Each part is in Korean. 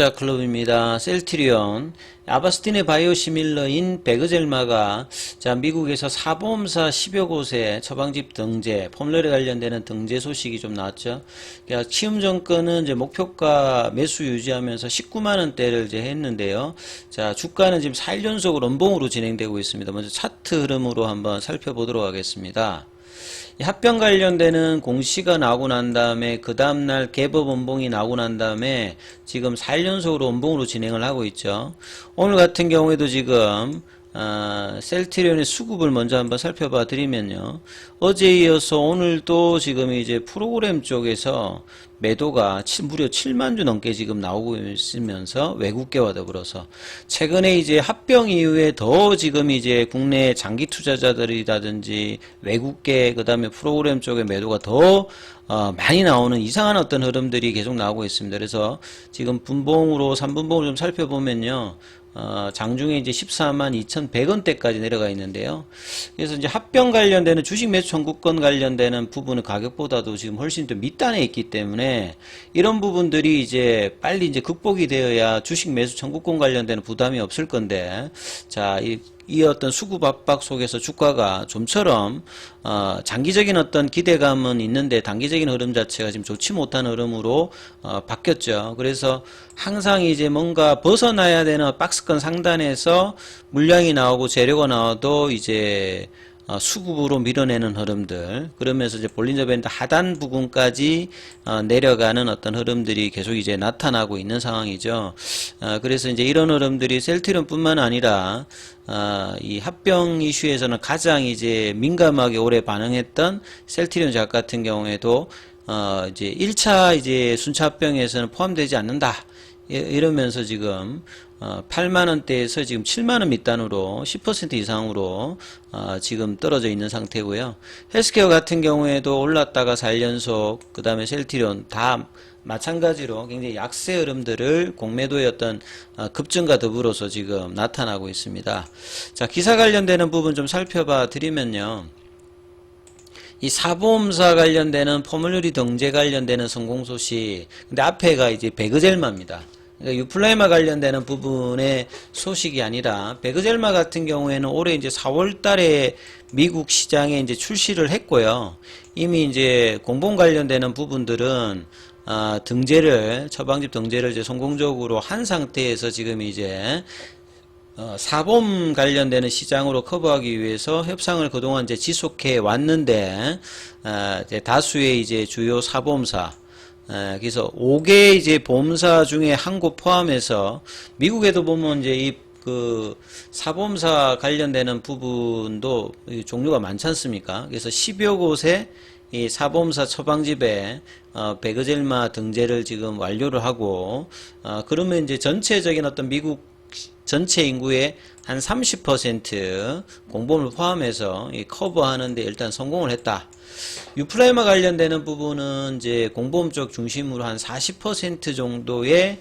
투자 클럽입니다. 셀트리온, 아바스틴의 바이오시밀러인 베그젤마가 자 미국에서 사보험사 10여 곳에 처방집 등재, 폼롤에 관련되는 등재 소식이 좀 나왔죠. 그러니까 취음정권은 이제 목표가 매수 유지하면서 19만 원대를 이제 했는데요. 자 주가는 지금 4일 연속으로 음봉으로 진행되고 있습니다. 먼저 차트 흐름으로 한번 살펴보도록 하겠습니다. 합병 관련되는 공시가 나오고 난 다음에 그 다음날 개법 음봉이 나오고 난 다음에 지금 4일 연속으로 음봉으로 진행을 하고 있죠. 오늘 같은 경우에도 지금 셀트리온의 수급을 먼저 한번 살펴봐 드리면요. 어제 이어서 오늘도 지금 이제 프로그램 쪽에서 매도가 무려 7만 주 넘게 지금 나오고 있으면서 외국계와 더불어서 최근에 이제 합병 이후에 더 지금 이제 국내 장기 투자자들이라든지 외국계 그다음에 프로그램 쪽의 매도가 더 많이 나오는 이상한 어떤 흐름들이 계속 나오고 있습니다. 그래서 지금 분봉으로 3분봉을 좀 살펴보면요. 장중에 이제 14만 2,100원대까지 내려가 있는데요. 그래서 이제 합병 관련되는 주식 매수 청구권 관련되는 부분은 가격보다도 지금 훨씬 더 밑단에 있기 때문에 이런 부분들이 이제 빨리 이제 극복이 되어야 주식 매수 청구권 관련되는 부담이 없을 건데, 자, 이 어떤 수급 압박 속에서 주가가 좀처럼 장기적인 어떤 기대감은 있는데 단기적인 흐름 자체가 지금 좋지 못한 흐름으로 바뀌었죠. 그래서 항상 이제 뭔가 벗어나야 되는 박스권 상단에서 물량이 나오고 재료가 나와도 이제 수급으로 밀어내는 흐름들, 그러면서 이제 볼린저 밴드 하단 부분까지 내려가는 어떤 흐름들이 계속 이제 나타나고 있는 상황이죠. 그래서 이제 이런 흐름들이 셀트리온뿐만 아니라 이 합병 이슈에서는 가장 이제 민감하게 오래 반응했던 셀트리온 작 같은 경우에도 이제 1차 이제 순차 합병에서는 포함되지 않는다. 이러면서 지금 8만원대에서 지금 7만원 밑단으로 10% 이상으로 지금 떨어져 있는 상태고요. 헬스케어 같은 경우에도 올랐다가 4일 연속, 그 다음에 셀트리온 다 마찬가지로 굉장히 약세 흐름들을 공매도의 어떤 급증과 더불어서 지금 나타나고 있습니다. 자, 기사 관련되는 부분 좀 살펴봐 드리면요. 이 사보험사 관련되는 포뮬러리 등재 관련되는 성공 소식, 근데 앞에가 이제 베그젤마입니다. 그러니까 유플라이마 관련되는 부분의 소식이 아니라 베그젤마 같은 경우에는 올해 이제 4월 달에 미국 시장에 이제 출시를 했고요. 이미 이제 공봉 관련되는 부분들은 등재를, 처방집 등재를 이제 성공적으로 한 상태에서 지금 이제 사보험 관련되는 시장으로 커버하기 위해서 협상을 그동안 이제 지속해 왔는데, 이제 다수의 이제 주요 사보험사, 그래서 5개 이제 보험사 중에 한 곳 포함해서 미국에도 보면 이제 그 사보험사 관련되는 부분도 종류가 많지 않습니까? 그래서 10여 곳에 이 사보험사 처방집에 베그젤마 등재를 지금 완료를 하고, 그러면 이제 전체적인 어떤 미국 전체 인구의 한 30% 공보험을 포함해서 커버하는데 일단 성공을 했다. 유플라이마 관련되는 부분은 이제 공보험 쪽 중심으로 한 40% 정도의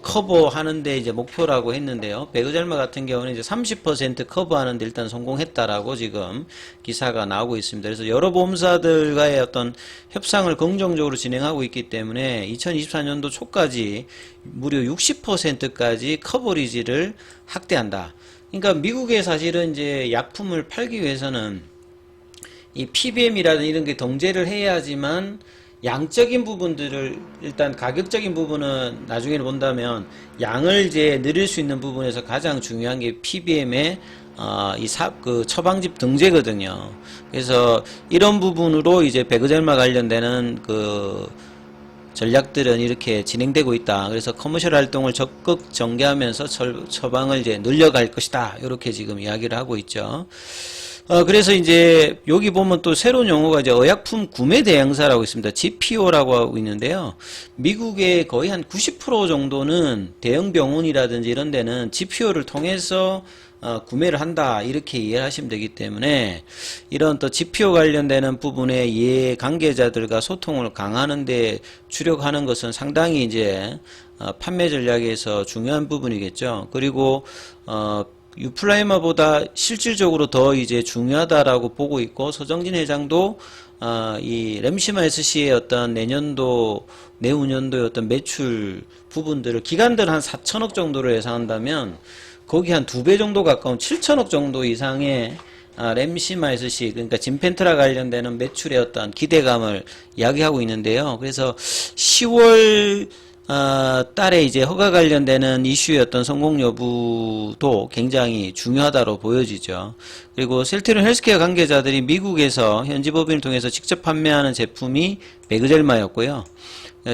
커버하는데 이제 목표라고 했는데요. 베그젤마 같은 경우는 이제 30% 커버하는데 일단 성공했다라고 지금 기사가 나오고 있습니다. 그래서 여러 보험사들과의 어떤 협상을 긍정적으로 진행하고 있기 때문에 2024년도 초까지 무려 60%까지 커버리지를 확대한다. 그러니까 미국에 사실은 이제 약품을 팔기 위해서는 이 PBM이라든 이런 게 등재를 해야지만 양적인 부분들을, 일단 가격적인 부분은 나중에는 본다면 양을 이제 늘릴 수 있는 부분에서 가장 중요한 게 PBM의 그 처방집 등재거든요. 그래서 이런 부분으로 이제 베그젤마 관련되는 그 전략들은 이렇게 진행되고 있다. 그래서 커머셜 활동을 적극 전개하면서 처방을 이제 늘려갈 것이다. 이렇게 지금 이야기를 하고 있죠. 그래서 이제 여기 보면 또 새로운 용어가 이제 의약품 구매 대행사라고 있습니다. GPO라고 하고 있는데요. 미국의 거의 한 90% 정도는 대형 병원이라든지 이런 데는 GPO를 통해서 구매를 한다, 이렇게 이해를 하시면 되기 때문에 이런 또 GPO 관련되는 부분에 이해 관계자들과 소통을 강화하는 데 주력하는 것은 상당히 이제 판매 전략에서 중요한 부분이겠죠. 그리고 유플라이마보다 실질적으로 더 이제 중요하다라고 보고 있고, 서정진 회장도 이 램시마 SC의 어떤 내년도, 내후년도의 어떤 매출 부분들을 기관들 한 4천억 정도를 예상한다면 거기 한 2배 정도 가까운 7천억 정도 이상의 램시마 SC, 그러니까 진펜트라 관련되는 매출의 어떤 기대감을 이야기하고 있는데요. 그래서 10월 달에 이제 허가 관련되는 이슈의 어떤 성공 여부도 굉장히 중요하다고 보여지죠. 그리고 셀트리온 헬스케어 관계자들이 미국에서 현지 법인을 통해서 직접 판매하는 제품이 베그젤마였고요.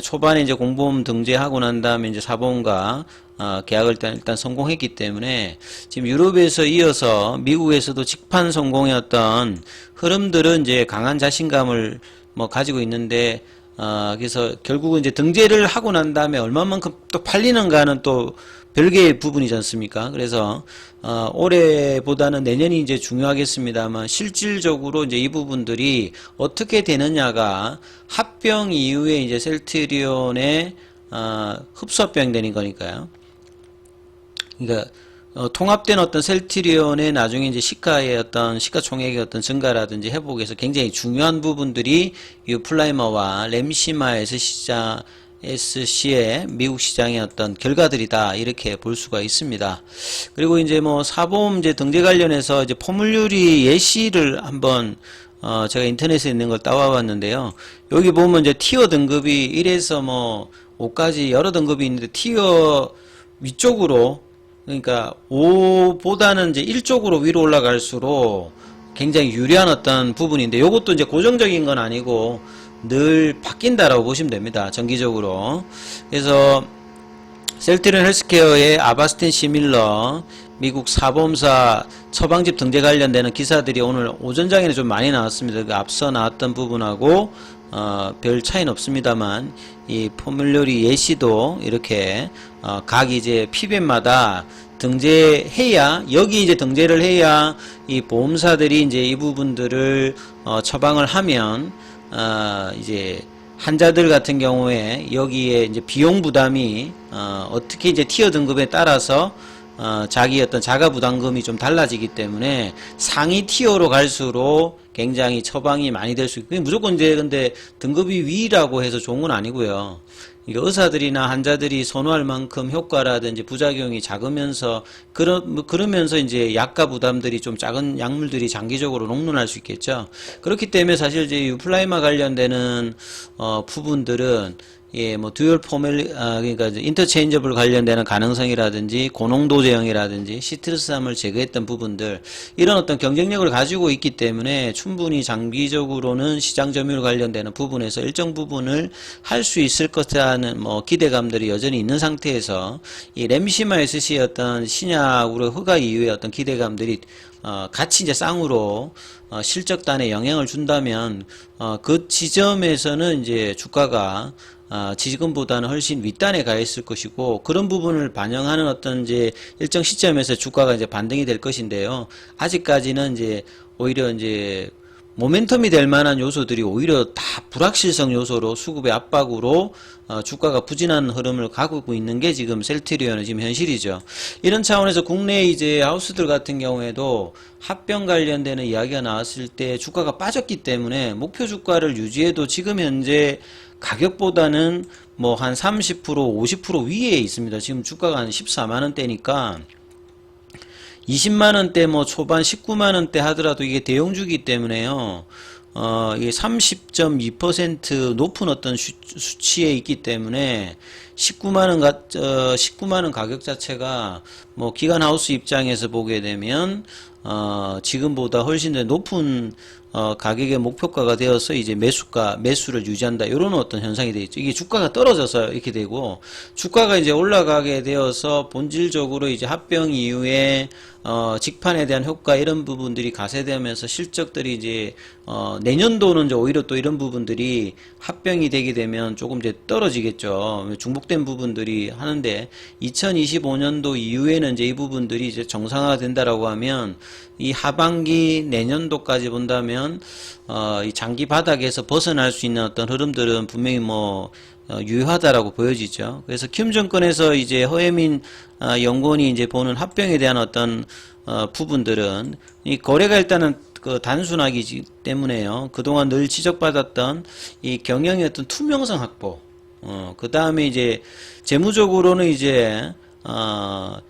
초반에 이제 공보험 등재하고 난 다음에 이제 사보험과 계약을 일단 성공했기 때문에 지금 유럽에서 이어서 미국에서도 직판 성공의 어떤 흐름들은 이제 강한 자신감을 뭐 가지고 있는데, 그래서 결국은 이제 등재를 하고 난 다음에 얼마만큼 또 팔리는가는 또 별개의 부분이지 않습니까? 그래서 올해보다는 내년이 이제 중요하겠습니다만 실질적으로 이제 이 부분들이 어떻게 되느냐가 합병 이후에 이제 셀트리온의 흡수합병되는 거니까요. 그러니까 통합된 어떤 셀트리온의 나중에 이제 시가의 어떤 시가총액의 어떤 증가라든지 회복에서 굉장히 중요한 부분들이 이 플라이머와 램시마 SC의 미국 시장의 어떤 결과들이다, 이렇게 볼 수가 있습니다. 그리고 이제 뭐 사보험 이제 등재 관련해서 이제 포물률이 예시를 한번 제가 인터넷에 있는 걸 따와봤는데요. 여기 보면 이제 티어 등급이 1에서 뭐 5까지 여러 등급이 있는데 티어 위쪽으로, 그러니까 5보다는 이제 1쪽으로 위로 올라갈수록 굉장히 유리한 어떤 부분인데, 요것도 이제 고정적인 건 아니고 늘 바뀐다라고 보시면 됩니다. 정기적으로. 그래서 셀트리온 헬스케어의 아바스틴 시밀러 미국 사보험사 처방집 등재 관련되는 기사들이 오늘 오전장에는 좀 많이 나왔습니다. 그 앞서 나왔던 부분하고 별 차이는 없습니다만 이 포뮬러리 예시도 이렇게 각 이제 PBM마다 등재해야, 여기 이제 등재를 해야 이 보험사들이 이제 이 부분들을 처방을 하면 이제 환자들 같은 경우에 여기에 이제 비용 부담이 어떻게 이제 티어 등급에 따라서 자기 어떤 자가 부담금이 좀 달라지기 때문에 상위 티어로 갈수록 굉장히 처방이 많이 될 수 있고, 무조건 이제 근데 등급이 위라고 해서 좋은 건 아니고요. 이게 의사들이나 환자들이 선호할 만큼 효과라든지 부작용이 작으면서 그러면서 이제 약가 부담들이 좀 작은 약물들이 장기적으로 롱런할 수 있겠죠. 그렇기 때문에 사실 이제 유플라이마 관련되는 부분들은 뭐 듀얼 포멜 그러니까 인터체인저블 관련되는 가능성이라든지 고농도 제형이라든지 시트르스함을 제거했던 부분들, 이런 어떤 경쟁력을 가지고 있기 때문에 충분히 장기적으로는 시장 점유율 관련되는 부분에서 일정 부분을 할 수 있을 것이라는 뭐 기대감들이 여전히 있는 상태에서 이 램시마 SC의 어떤 신약으로 허가 이후에 어떤 기대감들이 같이 이제 쌍으로 실적단에 영향을 준다면 그 지점에서는 이제 주가가 지금보다는 훨씬 윗단에 가 있을 것이고, 그런 부분을 반영하는 어떤 이제 일정 시점에서 주가가 이제 반등이 될 것인데요. 아직까지는 이제 오히려 이제 모멘텀이 될 만한 요소들이 오히려 다 불확실성 요소로 수급의 압박으로 주가가 부진한 흐름을 가고 있는 게 지금 셀트리온의 지금 현실이죠. 이런 차원에서 국내 이제 하우스들 같은 경우에도 합병 관련되는 이야기가 나왔을 때 주가가 빠졌기 때문에 목표 주가를 유지해도 지금 현재 가격보다는 뭐 한 30%, 50% 위에 있습니다. 지금 주가가 한 14만원대니까 20만원대 뭐 초반 19만원대 하더라도 이게 대형주기 때문에요. 이게 30.2% 높은 어떤 수치에 있기 때문에 19만원 가격 자체가 뭐 기관 하우스 입장에서 보게 되면 지금보다 훨씬 더 높은 가격의 목표가가 되어서 이제 매수를 유지한다, 이런 어떤 현상이 되어 있죠. 이게 주가가 떨어져서 이렇게 되고, 주가가 이제 올라가게 되어서 본질적으로 이제 합병 이후에 직판에 대한 효과, 이런 부분들이 가세되면서 실적들이 이제 내년도는 이제 오히려 또 이런 부분들이 합병이 되게 되면 조금 이제 떨어지겠죠. 중복된 부분들이 하는데 2025년도 이후에는 이제 이 부분들이 이제 정상화가 된다라고 하면 이 하반기 내년도까지 본다면 이 장기 바닥에서 벗어날 수 있는 어떤 흐름들은 분명히 뭐 유효하다라고 보여지죠. 그래서 키움 증권에서 이제 허혜민 연구원이 이제 보는 합병에 대한 어떤 부분들은 이 거래가 일단은 그 단순하기 때문에요. 그동안 늘 지적받았던 이 경영의 어떤 투명성 확보, 그 다음에 이제 재무적으로는 이제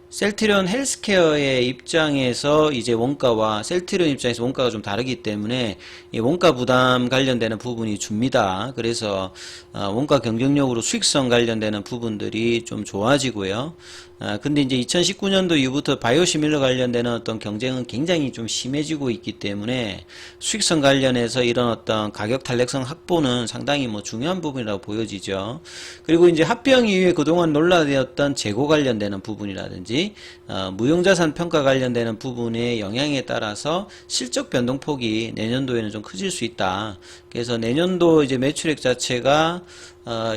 셀트리온 헬스케어의 입장에서 이제 원가와 셀트리온 입장에서 원가가 좀 다르기 때문에 이 원가 부담 관련되는 부분이 줍니다. 그래서 원가 경쟁력으로 수익성 관련되는 부분들이 좀 좋아지고요. 근데 이제 2019년도 이후부터 바이오시밀러 관련되는 어떤 경쟁은 굉장히 좀 심해지고 있기 때문에 수익성 관련해서 이런 어떤 가격 탄력성 확보는 상당히 뭐 중요한 부분이라고 보여지죠. 그리고 이제 합병 이후에 그동안 논란되었던 재고 관련되는 부분이라든지 무형자산 평가 관련되는 부분의 영향에 따라서 실적 변동폭이 내년도에는 좀 커질 수 있다. 그래서 내년도 이제 매출액 자체가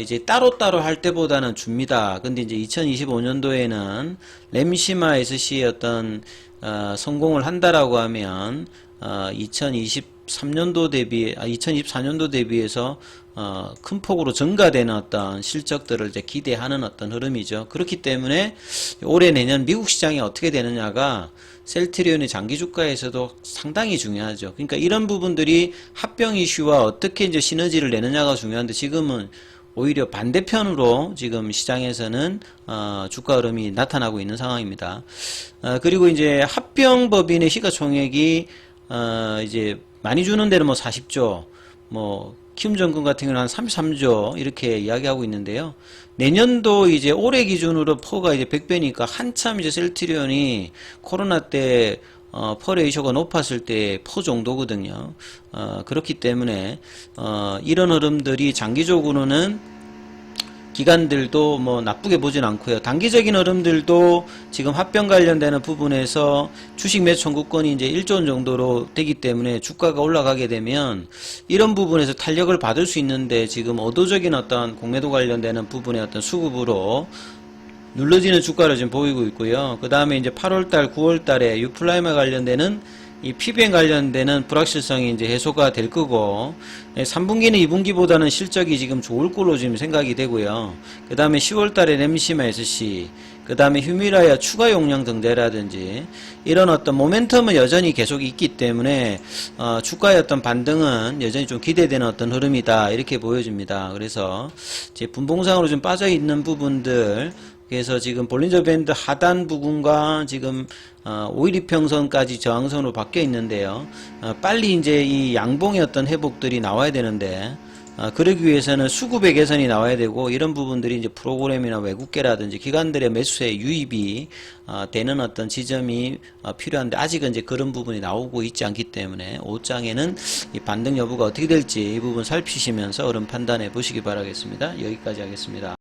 이제 따로따로 할 때보다는 줍니다. 근데 이제 2025년도에는 램시마 SC의 어떤 성공을 한다라고 하면 2024년도 대비해서 큰 폭으로 증가되는 어떤 실적들을 이제 기대하는 어떤 흐름이죠. 그렇기 때문에 올해 내년 미국 시장이 어떻게 되느냐가 셀트리온의 장기 주가에서도 상당히 중요하죠. 그러니까 이런 부분들이 합병 이슈와 어떻게 이제 시너지를 내느냐가 중요한데 지금은 오히려 반대편으로 지금 시장에서는 주가 흐름이 나타나고 있는 상황입니다. 그리고 이제 합병법인의 시가총액이 이제 많이 주는 데는 뭐 40조, 뭐 키움증권 같은 경우는 한 33조 이렇게 이야기하고 있는데요. 내년도 이제 올해 기준으로 퍼가 이제 100배니까 한참 이제 셀트리온이 코로나 때 퍼 레이쇼가 높았을 때 퍼 정도거든요. 그렇기 때문에 이런 흐름들이 장기적으로는 기관들도 뭐 나쁘게 보진 않고요. 단기적인 흐름들도 지금 합병 관련되는 부분에서 주식 매수 청구권이 이제 1조 원 정도로 되기 때문에 주가가 올라가게 되면 이런 부분에서 탄력을 받을 수 있는데 지금 의도적인 어떤 공매도 관련되는 부분의 어떤 수급으로 눌러지는 주가를 지금 보이고 있고요. 그 다음에 이제 8월달, 9월달에 유플라이마 관련되는 이 PBM 관련되는 불확실성이 이제 해소가 될 거고, 3분기는 2분기보다는 실적이 지금 좋을 걸로 지금 생각이 되고요. 그 다음에 10월달에 램시마 SC, 그 다음에 휴미라야 추가 용량 등재라든지 이런 어떤 모멘텀은 여전히 계속 있기 때문에 주가의 어떤 반등은 여전히 좀 기대되는 어떤 흐름이다 이렇게 보여집니다. 그래서 이제 분봉상으로 좀 빠져 있는 부분들. 그래서 지금 볼린저 밴드 하단 부분과 지금 5일 이평선까지 저항선으로 바뀌어 있는데요. 빨리 이제 이 양봉의 어떤 회복들이 나와야 되는데 그러기 위해서는 수급의 개선이 나와야 되고 이런 부분들이 이제 프로그램이나 외국계라든지 기관들의 매수에 유입이 되는 어떤 지점이 필요한데 아직은 이제 그런 부분이 나오고 있지 않기 때문에 5장에는 이 반등 여부가 어떻게 될지 이 부분 살피시면서 흐름 판단해 보시기 바라겠습니다. 여기까지 하겠습니다.